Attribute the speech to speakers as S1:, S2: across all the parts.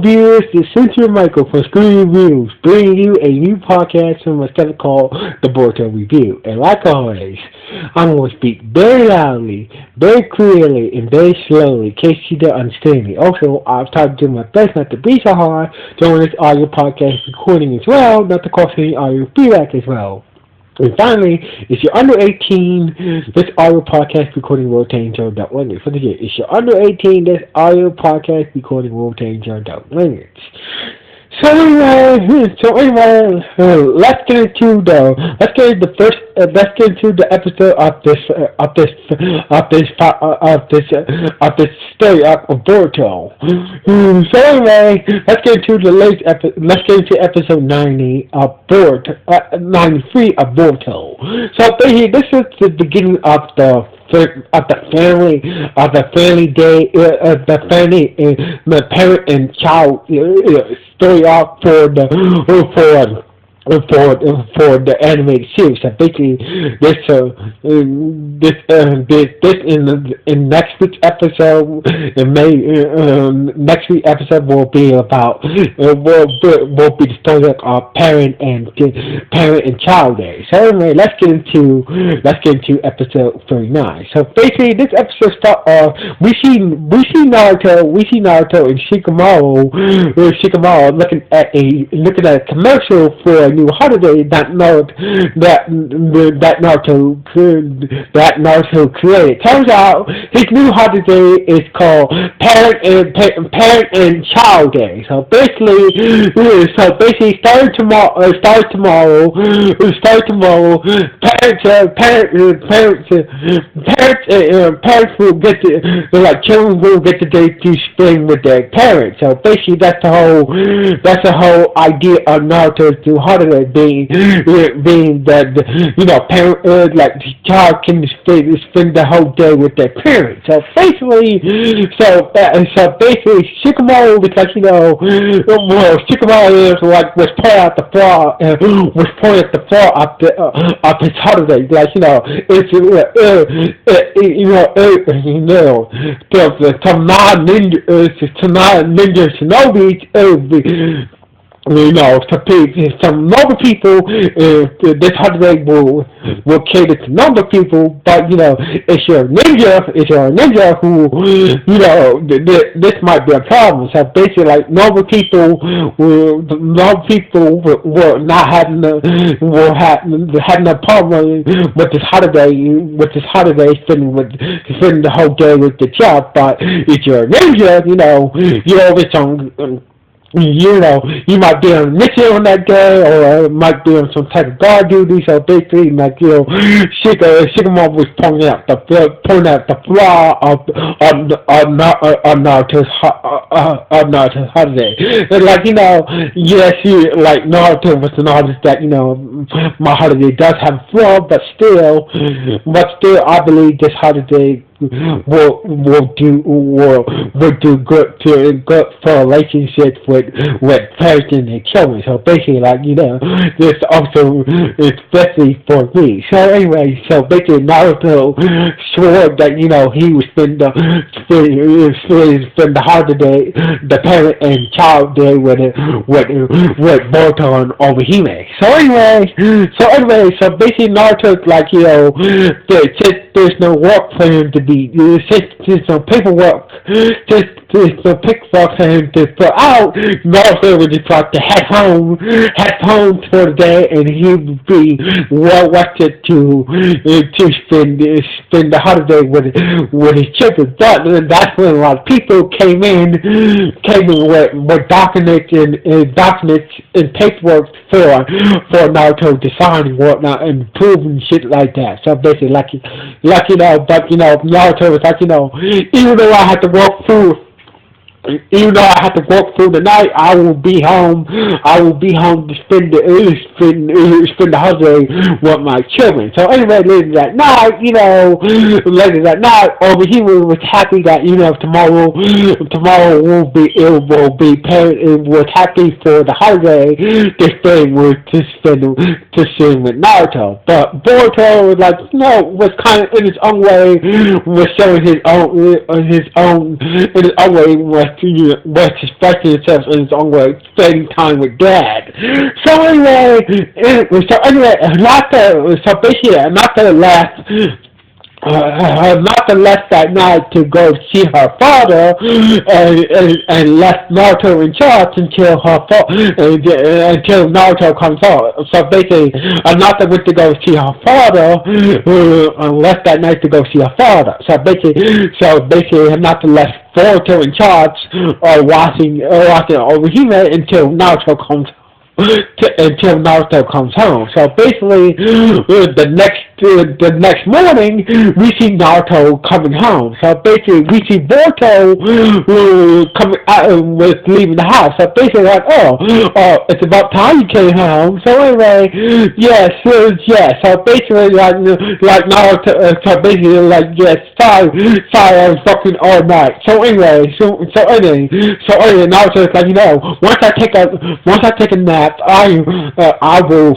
S1: viewers, this is Cynthia Michael from Screen Reviews, bringing you a new podcast from a study called the Boruto Review. And like always, I'm going to speak very loudly, very clearly, and very slowly in case you don't understand me. Also, I've tried to do my best not to be so hard during this audio podcast recording as well, not to cause any audio feedback as well. And finally, if you're under 18, this audio podcast recording will contain adult language. For the year, if you're under 18, this audio podcast recording will contain adult language. So anyway, let's get into the episode of this story of Boruto. So anyway, let's get into episode 90 of Boruto, 93 of Boruto. So basically, this is the beginning of the parent and child story arc for the animated series. So basically, in next week's episode, next week's episode will be about will be the story of parent and child day. So anyway, let's get into episode 39. So basically, this episode we see Naruto and Shikamaru looking at a commercial for a new holiday that Naruto created. Turns out his new holiday is called Parent and Child Day. So basically, starting tomorrow, parents will get children will get the day to spend with their parents. So basically, that's the whole idea of Naruto's new holiday being that parent the child can spend the whole day with their parents. So basically, Shikamaru was Shikamaru was pointing out the flaw of his holiday. To non-ninja shinobi, some normal people, this holiday will cater to normal people, but if you're a ninja who, this might be a problem. So basically, normal people will not have no problem with this holiday spending the whole day with the child. But if you're a ninja, you're always on. You might be on a mission on that day, or might be on some type of guard duty. So basically, Shikamaru was pointing out the flaw of Naruto's holiday. And yes, Naruto was an artist that my holiday does have a flaw, but still, I believe this holiday will do good for relationships with parents and their children. So basically, this also especially for me. So anyway, basically Naruto swore that he would spend the holiday, the parent and child day with Boruto and Overhime. So basically Naruto's there's no work for him to be. There's no paperwork. There's no paperwork for him to fill out. Naruto would just like to head home for the day, and he would be well rested to spend the holiday with his children. But that's when a lot of people came in with documents and paperwork for Naruto to sign and whatnot and proving shit like that. So basically, Naruto was even though I had to walk through even though I have to work through the night, I will be home. I will be home to spend the holiday with my children. So anyway, later that night, over here was happy that tomorrow will be was happy for the holiday to spend with Naruto. But Boruto was kind of in his own way was showing his own way was was expressing himself in his own way, spending time with Dad. So anyway, so basically, Hinata left not to left that night to go see her father, and left Naruto in charge until Naruto comes home. So basically, Naruto went to go see her father, left that night to go see her father. So basically, Naruto left Boruto in charge of watching over Hime until Naruto comes until Naruto comes home. So basically, the next morning, we see Naruto coming home. So basically, we see Boruto coming out with leaving the house. So basically, like, it's about time you came home. So anyway, yes. So basically, like Naruto. So basically, like, yes, sorry, I was fucking all night. So anyway, Naruto's like, once I take a nap, I will.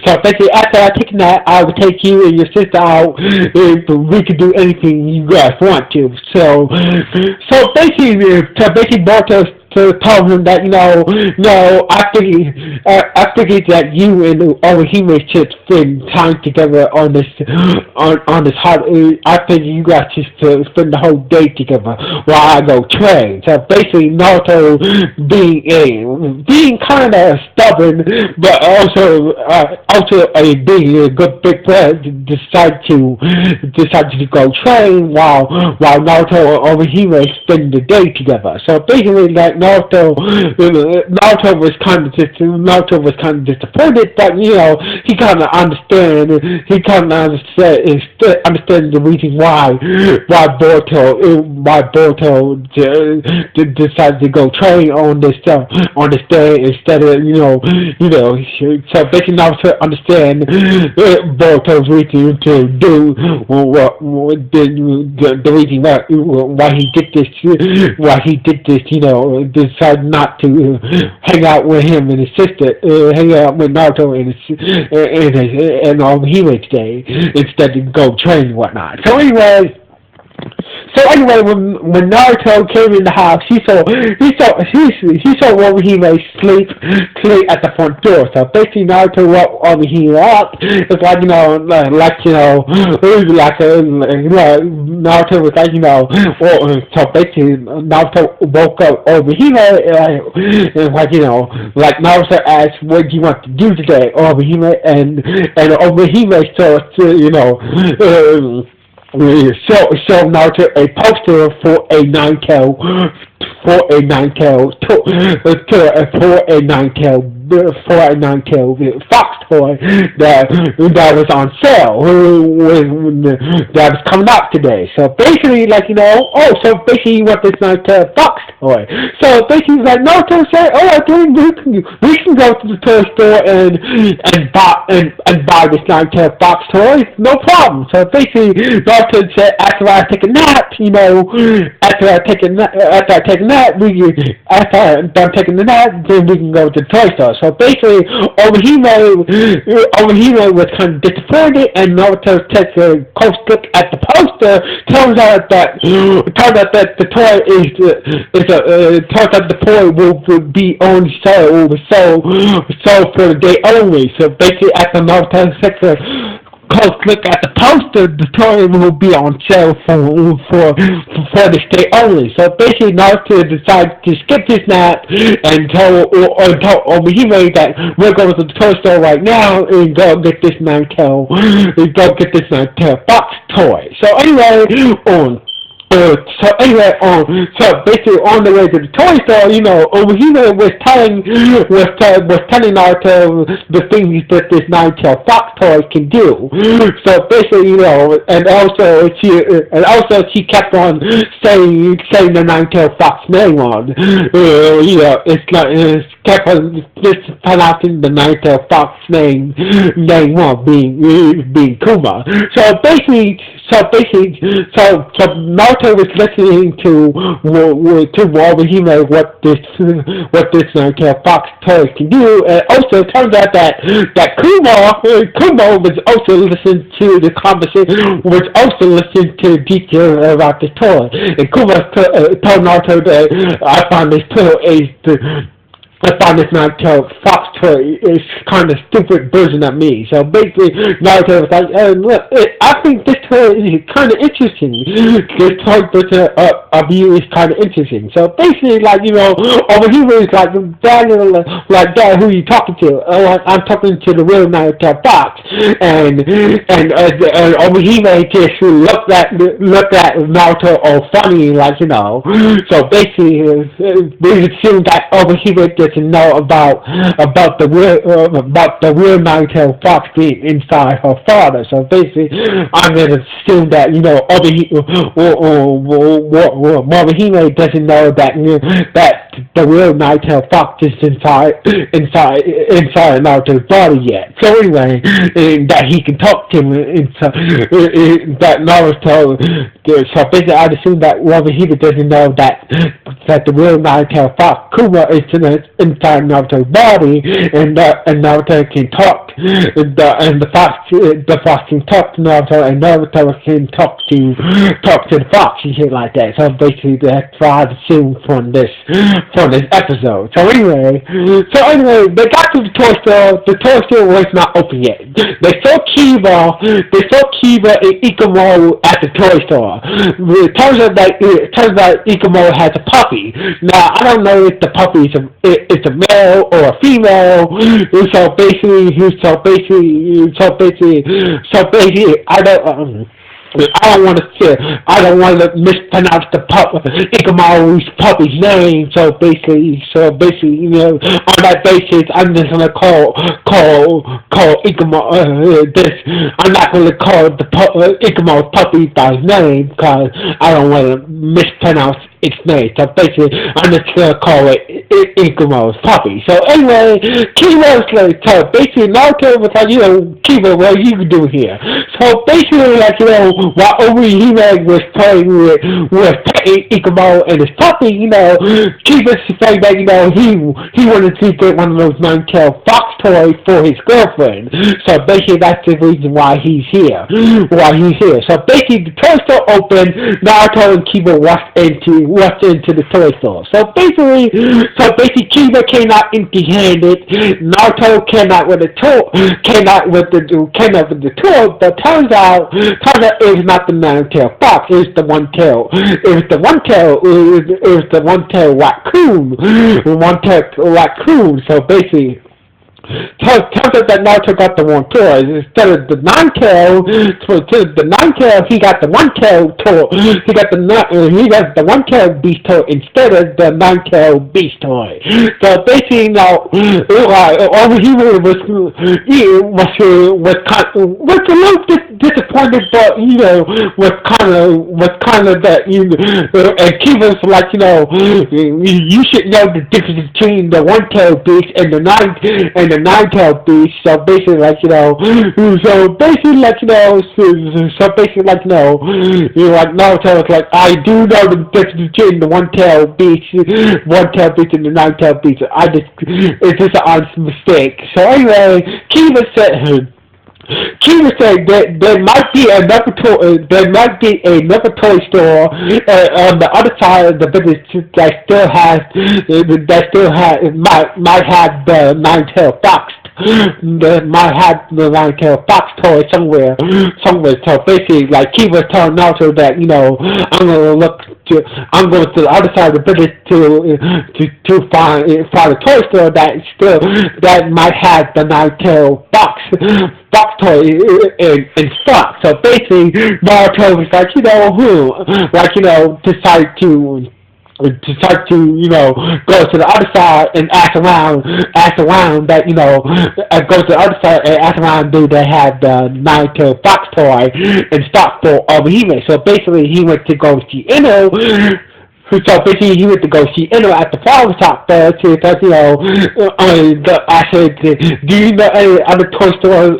S1: So basically, after I take a nap, I will take you and your sister out. We can do anything you guys want to. So basically, Boruto told him that I figured that you and Orihime should spend time together on this holiday. I figured you guys should spend the whole day together while I go train. So basically, Naruto being kind of stubborn, but also being a good big friend, decided to go train while Naruto and Orihime spend the day together. So basically, like, Naruto was kind of disappointed, but he kind of understand the reason why Boruto decided to go train on this day instead of so basically Naruto understand Boruto's reason to do the reason why he did this, decided not to hang out with him and his sister, hang out with Naruto and Orihime today, instead of go train and whatnot. So anyway, when Naruto came in the house, he saw Orihime sleep at the front door. So basically, Naruto woke Orihime up. It's like Naruto was like so basically Naruto woke up Orihime and like Naruto asked, "What do you want to do today?" Orihime and Orihime show Naruto a poster for a nine-tail fox toy that was on sale, that was coming out today. So basically, so basically you want this nine-tail fox toy. So basically, like, Naruto said, I think we can go to the toy store and buy this nine-tail fox toy, no problem. So basically, Naruto said, after I take a nap, after I'm done taking the nap, then we can go to the toy store. So basically, Orihime was kind of disappointed, and Naruto takes a close look at the poster. Turns out that the toy will be on sale for the day only. So basically, after Naruto takes a close look at the poster, the toy will be on sale for this day only. So basically, Naruto decided to skip his nap and told Orihime that we're going to the toy store right now and go get this nine-tail fox toy. So anyway, so basically on the way to the toy store, Orihime was telling Naruto the things that this nine-tail fox toy can do. So basically, and also she kept on saying the nine-tail fox name on. It's kept on pronouncing the nine-tail fox name on being Kuma. So basically, so Naruto was listening to Walrus what this Fox toys can do, and also it turns out that Kumo was also listening to the conversation, was also listening to details about the toy, and Kumo told Naruto that I found this toy I find this Naruto Fox toy is kind of stupid version of me. So basically, Naruto was like, look, I think this toy is kind of interesting. This toy version of you is kind of interesting. So basically, over here is like, Dad, who are you talking to? Oh, I'm talking to the real Naruto Fox. And over here just looked at Naruto all funny, So basically, we assume that over here to know about the real Naruto Fox being inside her father. So basically, I'm gonna assume that Morihime doesn't know that the real Naruto Fox is inside Naruto's body yet. So anyway, that he can talk to him that Naruto. So basically, I'd assume that Morihime doesn't know that the real Naruto Fox Kuma is inside Naruto's body, and Naruto can talk, and the fox can talk to Naruto, and Naruto can talk to the fox and shit like that. So basically, that's what I assume from this episode. So anyway, they got to the toy store. The toy store was not open yet. They saw Kiba and Ikumo at the toy store. It turns out Ikumo has a puppy. Now I don't know if the puppy is a male or a female. So basically, I don't want to mispronounce Ikumo's puppy's name. So basically, on that basis, I'm just gonna call Ikumo this. I'm not gonna call Ikumo's puppy by his name because I don't want to mispronounce its name. So basically, I'm just gonna call it Ikumo's puppy. So anyway, Kiba was like, so basically, Naruto was like, Kiba, what are you doing here? So basically, while Orihime was playing with Ikumo and his puppy, Kiba saying that, he wanted to get one of those nine-tailed fox toys for his girlfriend. So basically, that's the reason why he's here. So basically, the toy store opened, Naruto and Kiba walked into the toy store. So basically, Kiba came out empty-handed. Naruto came out with the toy, but turns out it was not the nine-tailed fox. It was the one-tailed raccoon. So basically, turns out that Naruto got the wrong toy. Instead of the nine-tail, he got the one-tail toy. He got the one-tail beast toy instead of the nine-tail beast toy. So basically, Orihime was a little disappointed, but was kind of that, and Kiba's like, you should know the difference between the one-tailed beast and the nine-tailed beast. So basically, Naruto was like, I do know the difference between the one-tailed beast and the nine-tailed beast. It's just an honest mistake. So anyway, Kiba said that there might be another toy store on the other side of the business that might have the nine-tailed fox. Might have the nine-tailed fox toy somewhere. So basically, Kiba telling Naruto that I'm going to the other side of the business to find a toy store that might have the nine-tailed fox toy in stock. So basically, Naruto was decided to go to the other side and ask around that, go to the other side and ask around, do they have the nine-tailed fox toy in stock for Orihime. So basically, he went to go see Ino, So basically, he went to go see Eno at the flower shop there because, I said, do you know any other toy stores,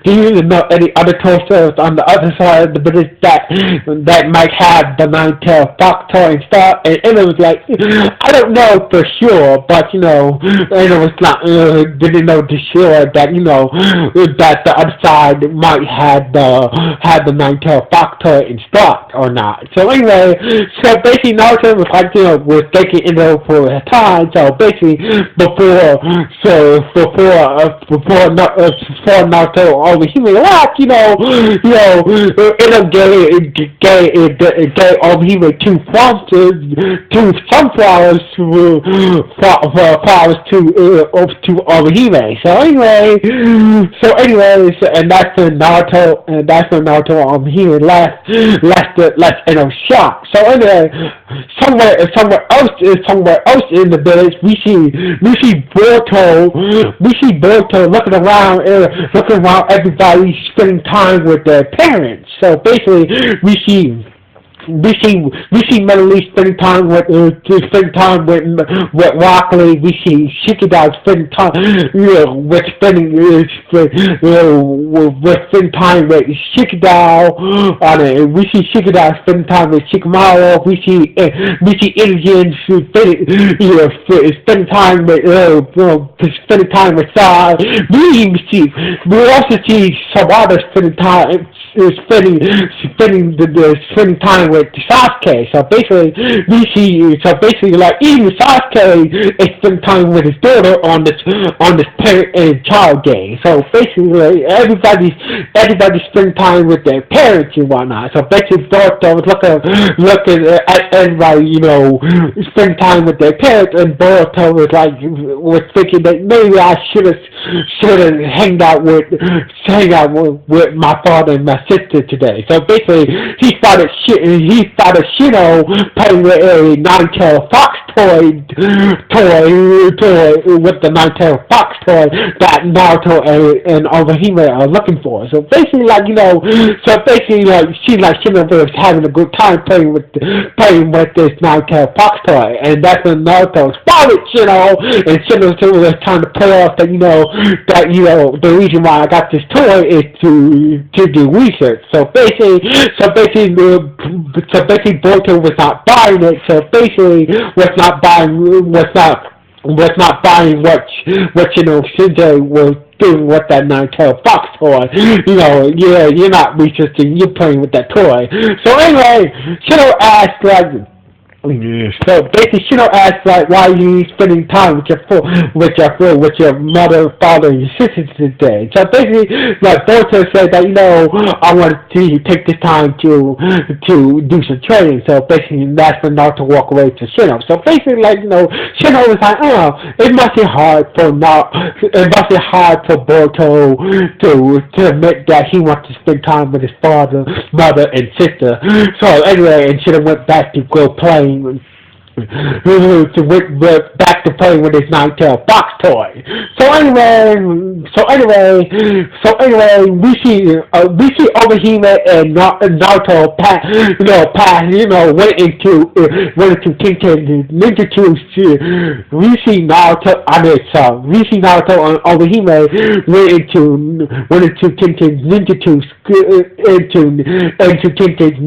S1: do you know any other toy stores on the other side of the village that might have the nine-tailed fox toy and stuff? And Eno was like, I don't know for sure, but, Eno was not, didn't know for sure that, that the other side might have the nine-tailed fox toy in stock or not. So anyway, basically Naruto was like, was taking Endo for a time. So basically, before Naruto over he was like, Endo gave over he was two sunflowers flowers to Overhime. So anyways, and that's when Naruto he left in a shock. So anyway, somewhere else in the village, we see Boruto looking around everybody spending time with their parents. So basically, we see Melody spending time with Rock Lee. We see Shikida spending time with spending time with Shikida on it. We see Shikida spending time with Shikamaru. We see Indians spending time with Sai. We also see Sawada spending time with Sasuke. So basically, like even Sasuke is spending time with his daughter on this parent and child day. So basically, everybody's spending time with their parents and whatnot. So basically, Boruto was looking at everybody, spending time with their parents, and Boruto was thinking that maybe I should have hang out with my father and my sister today. So basically, he started playing with a nine-tailed fox toy with the nine-tailed fox toy that Naruto and Overhime are looking for. So basically, Shino was having a good time playing with this nine-tailed fox toy, and that's when Naruto spotted Shino, and Shino was trying to play off that the reason why I got this toy is to do research. So basically, Boruto was not buying it. So basically, was not buying what Shinji was doing with that nine-tailed fox toy. You're not researching. You're playing with that toy. So anyway, Shino asked so basically, Shino asked why are you spending time with your mother, father, and your sisters today? So basically, Boruto said that I wanted to take this time to do some training. So basically, that's when Naruto walked away to Shino. So basically, Shino was like, it must be hard for Boruto to admit that he wants to spend time with his father, mother, and sister. So anyway, and Shino went back to go playing. Back to playing with his nine-tailed fox toy. So anyway, we see Overhime and Naruto went into Kinken's Ninjutsu. We see Naruto and Overhime went into Kinken's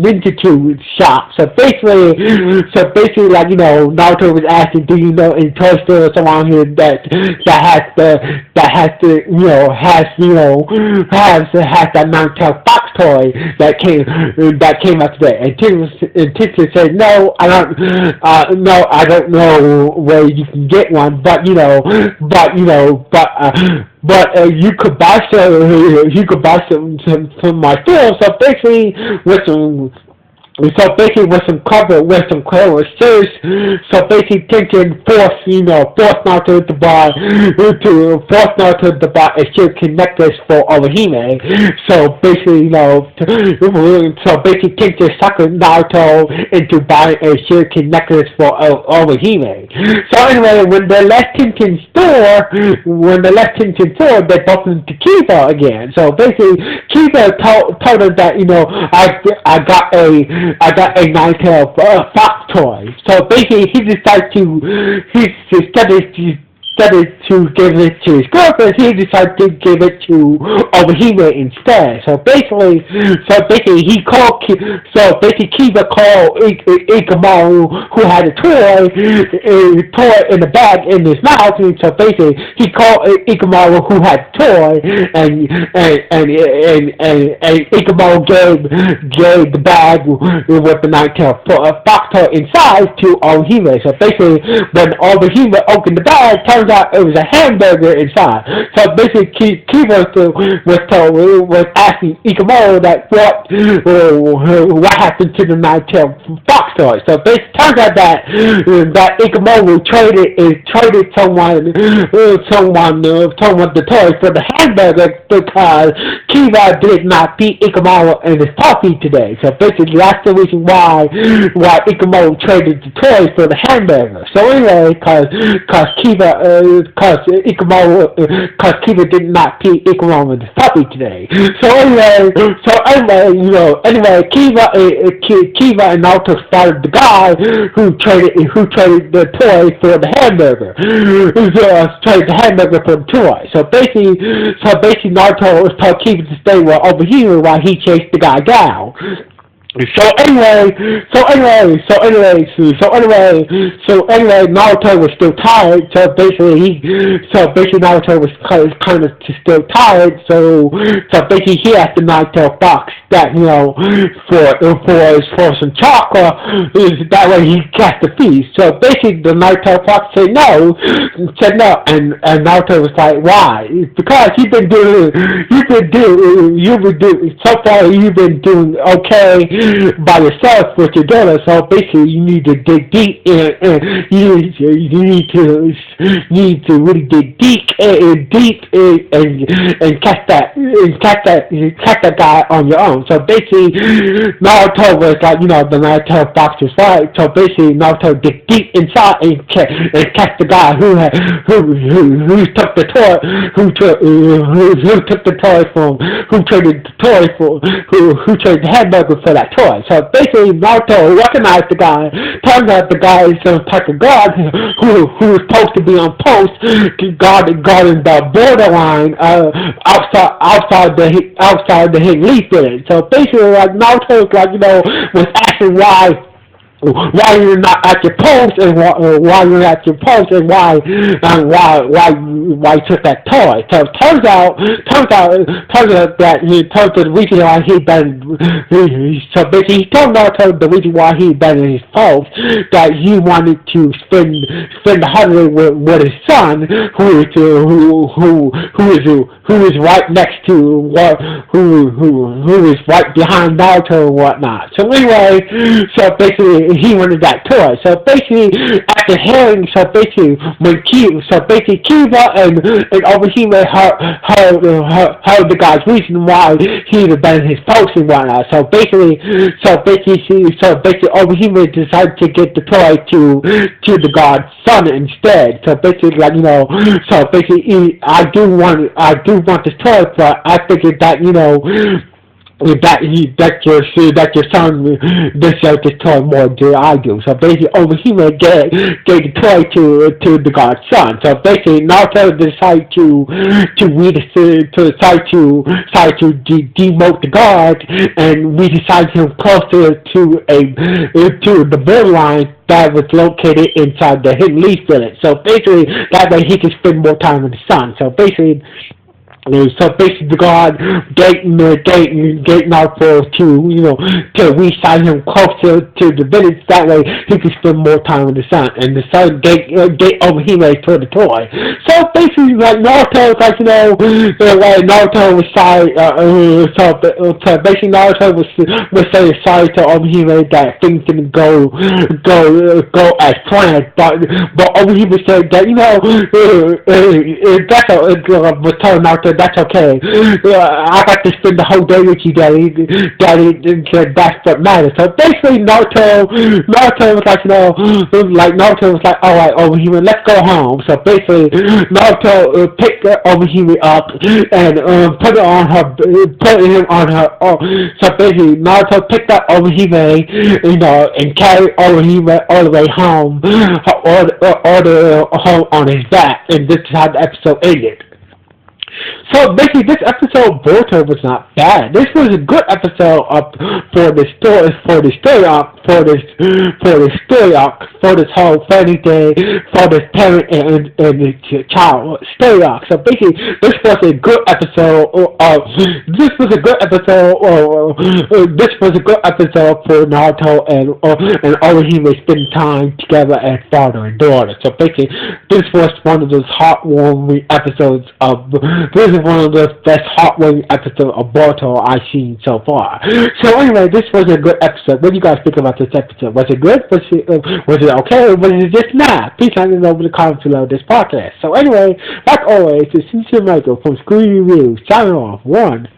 S1: Ninjutsu shop. So basically, Naruto was asking, do you know any toy stores around here that has that nine-tailed fox toy that came out today? And Titsy said, no, I don't know where you can get one, but you could buy some from my store. So basically, with some clever shoes, so basically thinking force Naruto to buy a shuriken necklace for Overhime. So basically, Tintin suckered Naruto into buying a shuriken necklace for Overhime. So anyway, when they left Tintin's store, they bumped into Kiba again. So basically, Kiba told her that, I got a a nine-tailed fox toy. So basically, he decided to give it to his girlfriend, he decided to give it to Obahime instead. So basically Kiba called Ikamaru, who had a toy in the bag in his mouth, and so basically he called Ikamaru, who had a toy, and Ikamaru gave the bag with the nine-tailed fox toy inside to Obahime. So basically, when Obahime opened the bag, turns out it was a hamburger inside. So basically, Kiba was asking Ikamaru that what happened to the nine-tailed fox toy. So it turns out that Ikamaru traded someone the toy for the hamburger because Kiba did not beat Ikamaru in his puppy today. So basically, that's the reason why Ikamaru traded the toy for the hamburger. So anyway, because Kiba did not beat Ikamaru in his puppy today. So anyway, Kiba and Naruto spotted the guy who traded the toy for the hamburger. Traded the hamburger for the toy. So basically Naruto told Kiba to stay over here while he chased the guy down. So anyway, Naruto was still tired. So basically, Naruto was kind of still tired. So basically, he asked the nine-tailed fox that for some chocolate, that way he catch the feast. So basically, the nine-tailed fox said no, and Naruto was like, why? Because you've been doing so far. You've been doing okay by yourself with your daughter, so basically you need to dig deep and you need to really dig deep and catch that guy on your own. So basically Naruto was like, the nine-tailed fox was right. So basically Naruto dig deep inside and catch the guy who took the traded the hamburger for that toy. So basically, Naruto recognized the guy. Turns out the guy is some type of guard who was supposed to be on post, guarding the borderline outside the hidden leaf village. So basically, Naruto was asking why you're not at your post and why you're at your post and why you took that toy. So turns out that the reason why he told Naruto the reason why he abandoned his post, that he wanted to spend the holiday with his son, who is right next to who is right behind Naruto and whatnot. So anyway, basically he wanted that toy. So basically, after hearing, Kiba and Obahime heard the guy's reason why he abandoned his post and whatnot. So basically, Obahime decided to get the toy to the god's son instead. So basically, I do want this toy, but I figured that that your son deserves this toy more than I do. So basically, Obahime gave the toy to the god's son. So basically, Naruto decided to demote the god, and we decided him closer to the borderline that was located inside the hidden leaf village. So basically, that way he could spend more time with his son. So basically, the god gave Naruto to resize him closer to the village. That way he could spend more time with the son, and the son gave Obahime for the toy. So basically, Naruto was sorry. So basically, Naruto was saying sorry to Obahime that things didn't go as planned. But Obahime said that was telling Naruto that's okay. I got to spend the whole day with you, Daddy. Daddy, that's what matters. So basically, Naruto was like, Naruto was like, all right, Overhuman, let's go home. So basically, Naruto picked Overhuman up and put him on her. So basically, Naruto picked up Overhuman, and carried Overhuman all the way home, all the home on his back, and this is how the episode ended. So basically, this episode of Boruto was not bad. This was a good episode for the story, for this whole funny thing, for this parent and the child story arc. So basically, this was a good episode. This was a good episode for Naruto and Orihime spending time together as father and daughter. So basically, this was one of those heartwarming episodes of. This is one of the best heartwarming episodes of Boruto I've seen so far. So anyway, this was a good episode. What do you guys think about this episode? Was it good? Was it okay? Or was it just not? Please let me know in the comments below this podcast. So anyway, like always, it's Sincere Michael from Screen Reviews. Signing off. 1.